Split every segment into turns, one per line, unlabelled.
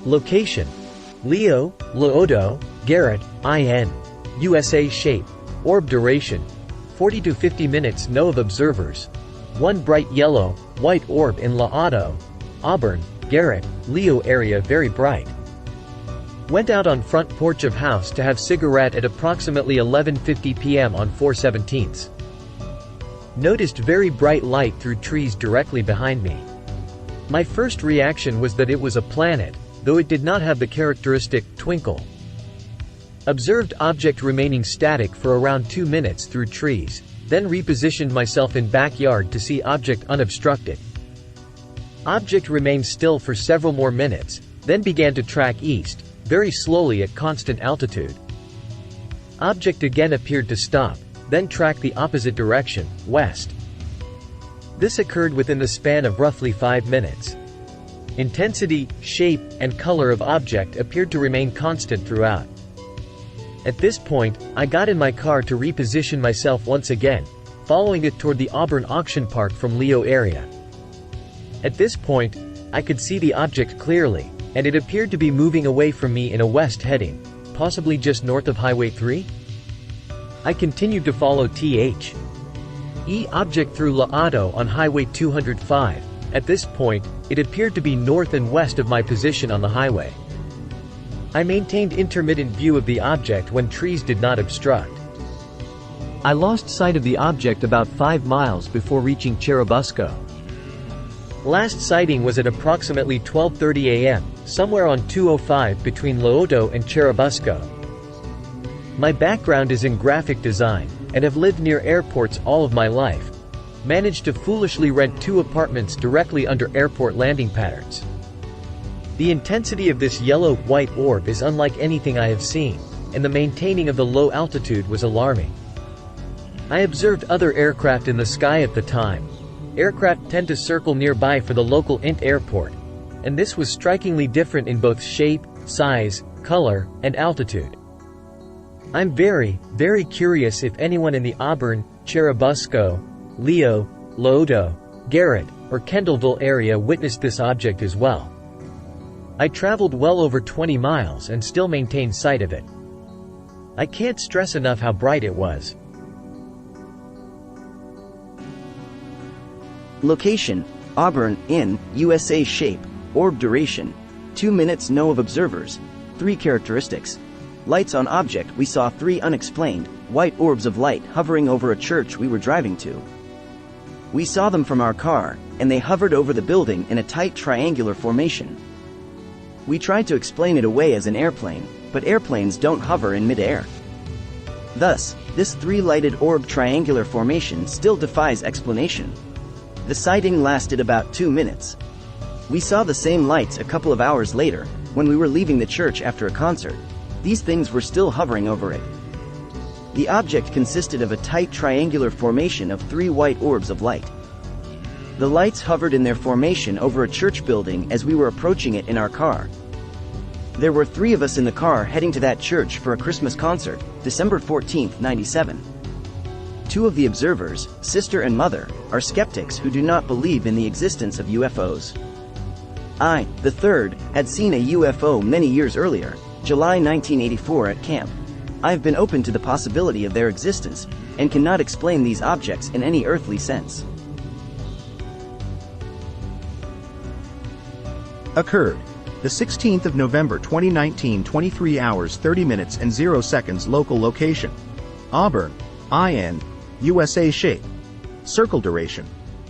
Location: Leo, Loodo, Garrett, IN. USA. Shape: orb. Duration: 40 to 50 minutes. No of observers. One bright yellow, white orb in Loodo, Auburn, Garrett, Leo area. Very bright. Went out on front porch of house to have cigarette at approximately 11:50 p.m. on 4/17. Noticed very bright light through trees directly behind me. My first reaction was that it was a planet, though it did not have the characteristic twinkle. Observed object remaining static for around 2 minutes through trees, then repositioned myself in backyard to see object unobstructed. Object remained still for several more minutes, then began to track east, very slowly at constant altitude. Object again appeared to stop, then track the opposite direction, west. This occurred within the span of roughly 5 minutes. Intensity, shape, and color of object appeared to remain constant throughout. At this point, I got in my car to reposition myself once again, following it toward the Auburn Auction Park from Leo area. At this point, I could see the object clearly, and it appeared to be moving away from me in a west heading, possibly just north of Highway 3? I continued to follow TH. Object through Loodo on Highway 205. At this point, it appeared to be north and west of my position on the highway. I maintained intermittent view of the object when trees did not obstruct. I lost sight of the object about 5 miles before reaching Churubusco. Last sighting was at approximately 12:30 a.m., somewhere on 205 between Loodo and Churubusco. My background is in graphic design, and have lived near airports all of my life. Managed to foolishly rent 2 apartments directly under airport landing patterns. The intensity of this yellow-white orb is unlike anything I have seen, and the maintaining of the low altitude was alarming. I observed other aircraft in the sky at the time. Aircraft tend to circle nearby for the local INT airport, and this was strikingly different in both shape, size, color, and altitude. I'm very, very curious if anyone in the Auburn, Churubusco, Leo, Loodo, Garrett, or Kendallville area witnessed this object as well. I traveled well over 20 miles and still maintained sight of it. I can't stress enough how bright it was.
Location: Auburn, in, USA. Shape, orb. Duration: 2 minutes. No of observers. 3 characteristics. Lights on object: we saw 3 unexplained, white orbs of light hovering over a church we were driving to. We saw them from our car, and they hovered over the building in a tight triangular formation. We tried to explain it away as an airplane, but airplanes don't hover in mid-air. Thus, this 3-lighted orb triangular formation still defies explanation. The sighting lasted about 2 minutes. We saw the same lights a couple of hours later, when we were leaving the church after a concert. These things were still hovering over it. The object consisted of a tight triangular formation of 3 white orbs of light. The lights hovered in their formation over a church building as we were approaching it in our car. There were 3 of us in the car heading to that church for a Christmas concert, December 14, 97. 2 of the observers, sister and mother, are skeptics who do not believe in the existence of UFOs. I, the third, had seen a UFO many years earlier, July 1984 at camp. I have been open to the possibility of their existence, and cannot explain these objects in any earthly sense.
Occurred the 16th of November 2019, 23 hours 30 minutes and 0 seconds. Local location: Auburn, IN, USA. Shape, circle. Duration: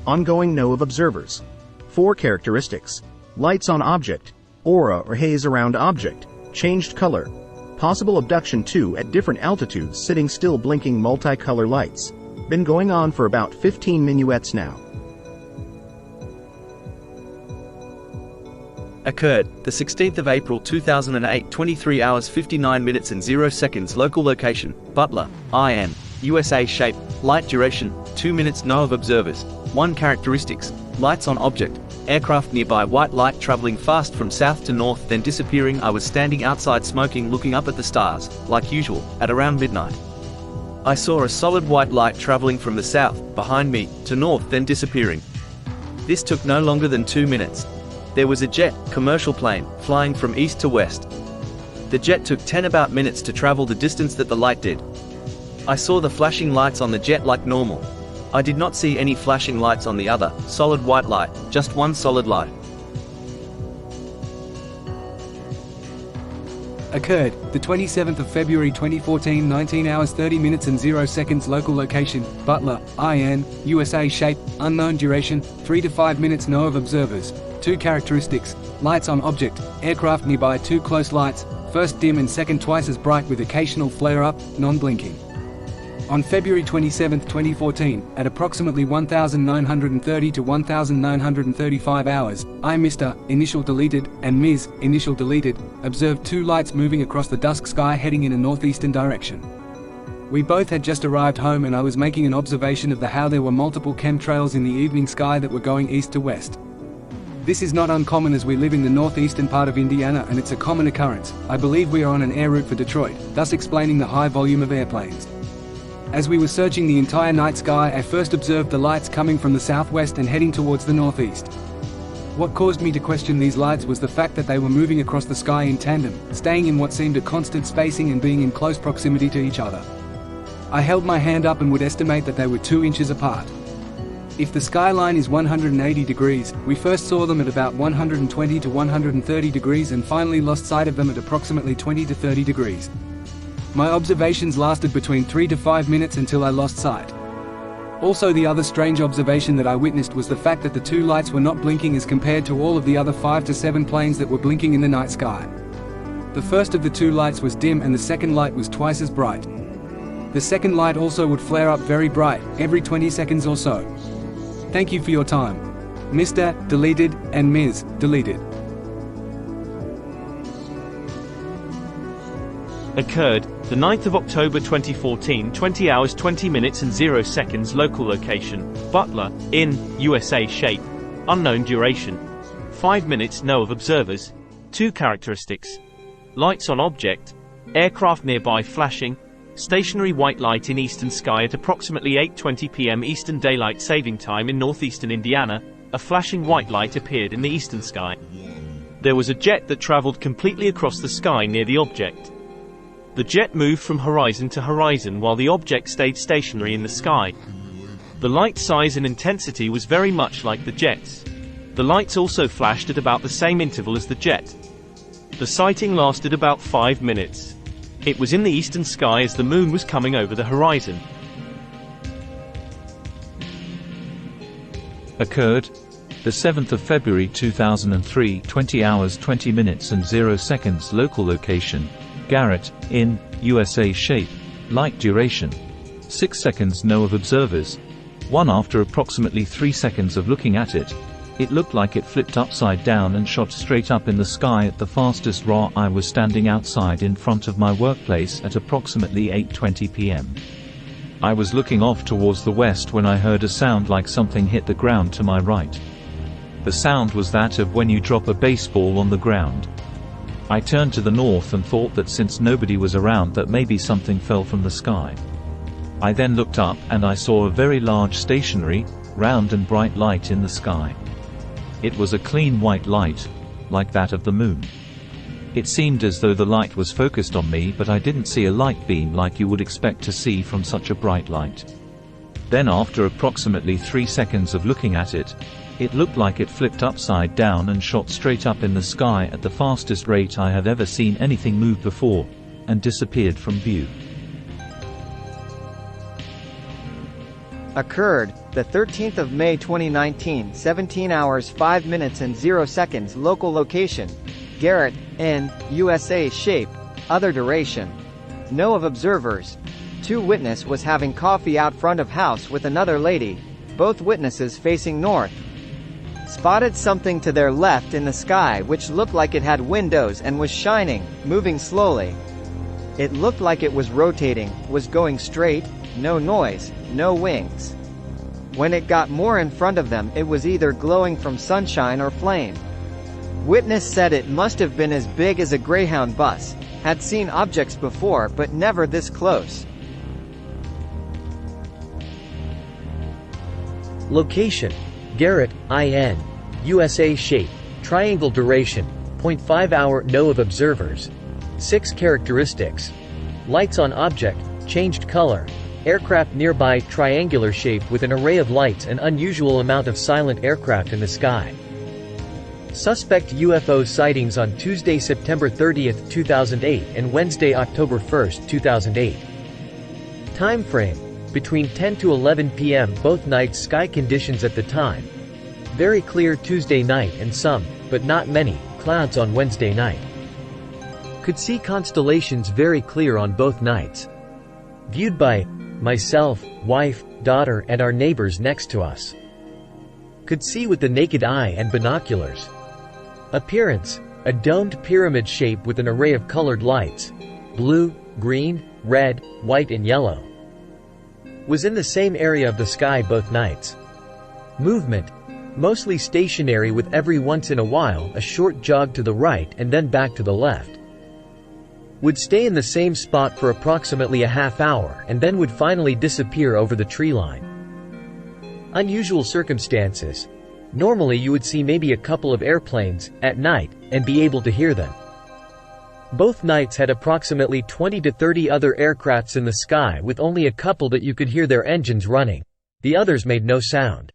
ongoing. No of observers. 4 characteristics: lights on object, aura or haze around object, changed color, possible abduction. 2 at different altitudes sitting still blinking multicolor lights. Been going on for about 15 minuets now.
Occurred the 16th of April 2008, 23 hours 59 minutes and 0 seconds. Local location: Butler, IN, USA. Shape, light. Duration: 2 minutes. No of observers. 1 characteristics: lights on object, aircraft nearby, white light traveling fast from south to north then disappearing. I was standing outside smoking, looking up at the stars, like usual, at around midnight. I saw a solid white light traveling from the south, behind me, to north then disappearing. This took no longer than 2 minutes. There was a jet, commercial plane, flying from east to west. The jet took about 10 minutes to travel the distance that the light did. I saw the flashing lights on the jet like normal. I did not see any flashing lights on the other, solid white light, just one solid light.
Occurred, the 27th of February 2014, 19 hours 30 minutes and 0 seconds. Local location, Butler, IN, USA. Shape, unknown. Duration, 3 to 5 minutes. Know of observers. 2 characteristics, lights on object, aircraft nearby. 2 close lights, first dim and second twice as bright with occasional flare-up, non-blinking. On February 27, 2014, at approximately 1930 to 1935 hours, I, Mr. Initial deleted, and Ms. Initial deleted, observed 2 lights moving across the dusk sky heading in a northeastern direction. We both had just arrived home and I was making an observation of how there were multiple chemtrails in the evening sky that were going east to west. This is not uncommon as we live in the northeastern part of Indiana and it's a common occurrence. I believe we are on an air route for Detroit, thus explaining the high volume of airplanes. As we were searching the entire night sky, I first observed the lights coming from the southwest and heading towards the northeast. What caused me to question these lights was the fact that they were moving across the sky in tandem, staying in what seemed a constant spacing and being in close proximity to each other. I held my hand up and would estimate that they were 2 inches apart. If the skyline is 180 degrees, we first saw them at about 120 to 130 degrees and finally lost sight of them at approximately 20 to 30 degrees. My observations lasted between 3 to 5 minutes until I lost sight. Also, the other strange observation that I witnessed was the fact that the 2 lights were not blinking as compared to all of the other 5 to 7 planes that were blinking in the night sky. The first of the 2 lights was dim and the second light was twice as bright. The second light also would flare up very bright, every 20 seconds or so. Thank you for your time. Mr. Deleted and Ms. Deleted.
Occurred, the 9th of October 2014, 20 hours 20 minutes and 0 seconds. Local location, Butler, IN, USA. Shape, unknown. Duration, 5 minutes. Know of observers. 2 characteristics, lights on object, aircraft nearby. Flashing, stationary white light in eastern sky at approximately 8:20 p.m. Eastern Daylight Saving Time in northeastern Indiana. A flashing white light appeared in the eastern sky. There was a jet that traveled completely across the sky near the object. The jet moved from horizon to horizon while the object stayed stationary in the sky. The light size and intensity was very much like the jet's. The lights also flashed at about the same interval as the jet. The sighting lasted about 5 minutes. It was in the eastern sky as the moon was coming over the horizon.
Occurred, the 7th of February 2003, 20 hours 20 minutes and 0 seconds. Local location, Garrett, IN, USA. Shape, light. Duration, 6 seconds. Know of observers. 1. After approximately 3 seconds of looking at it, it looked like it flipped upside down and shot straight up in the sky at the fastest rate. I was standing outside in front of my workplace at approximately 8:20 p.m. I was looking off towards the west when I heard a sound like something hit the ground to my right. The sound was that of when you drop a baseball on the ground. I turned to the north and thought that since nobody was around that maybe something fell from the sky. I then looked up and I saw a very large stationary, round and bright light in the sky. It was a clean white light, like that of the moon. It seemed as though the light was focused on me, but I didn't see a light beam like you would expect to see from such a bright light. Then after approximately 3 seconds of looking at it, it looked like it flipped upside down and shot straight up in the sky at the fastest rate I have ever seen anything move before, and disappeared from view.
Occurred, the 13th of May 2019, 17 hours 5 minutes and 0 seconds. Local location, Garrett, IN, USA. Shape, other. Duration, know of observers. 2 witness was having coffee out front of house with another lady, both witnesses facing north. Spotted something to their left in the sky which looked like it had windows and was shining, moving slowly. It looked like it was rotating, was going straight, no noise, no wings. When it got more in front of them, it was either glowing from sunshine or flame. Witness said it must have been as big as a Greyhound bus, had seen objects before but never this close.
Location: Garrett, IN. USA. Shape: triangle. Duration: 0.5 hour. No of observers. 6 characteristics: lights on object, changed color. Aircraft nearby. Triangular shape with an array of lights and unusual amount of silent aircraft in the sky. Suspect UFO sightings on Tuesday, September 30, 2008 and Wednesday, October 1, 2008. Time frame: between 10 to 11 p.m. Both nights. Sky conditions at the time: very clear Tuesday night and some, but not many, clouds on Wednesday night. Could see constellations very clear on both nights. Viewed by myself, wife, daughter and our neighbors next to us. Could see with the naked eye and binoculars. Appearance: a domed pyramid shape with an array of colored lights: blue, green, red, white and yellow. Was in the same area of the sky both nights. Movement: mostly stationary with every once in a while a short jog to the right and then back to the left. Would stay in the same spot for approximately a half hour and then would finally disappear over the tree line. Unusual circumstances: normally you would see maybe a couple of airplanes at night and be able to hear them. Both nights had approximately 20 to 30 other aircrafts in the sky with only a couple that you could hear their engines running. The others made no sound.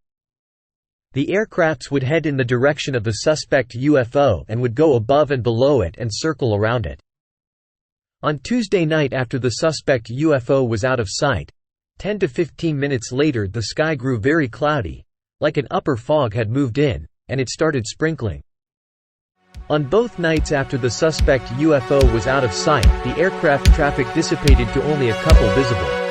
The aircrafts would head in the direction of the suspect UFO and would go above and below it and circle around it. On Tuesday night, after the suspect UFO was out of sight, 10 to 15 minutes later the sky grew very cloudy, like an upper fog had moved in, and it started sprinkling. On both nights after the suspect UFO was out of sight, the aircraft traffic dissipated to only a couple visible.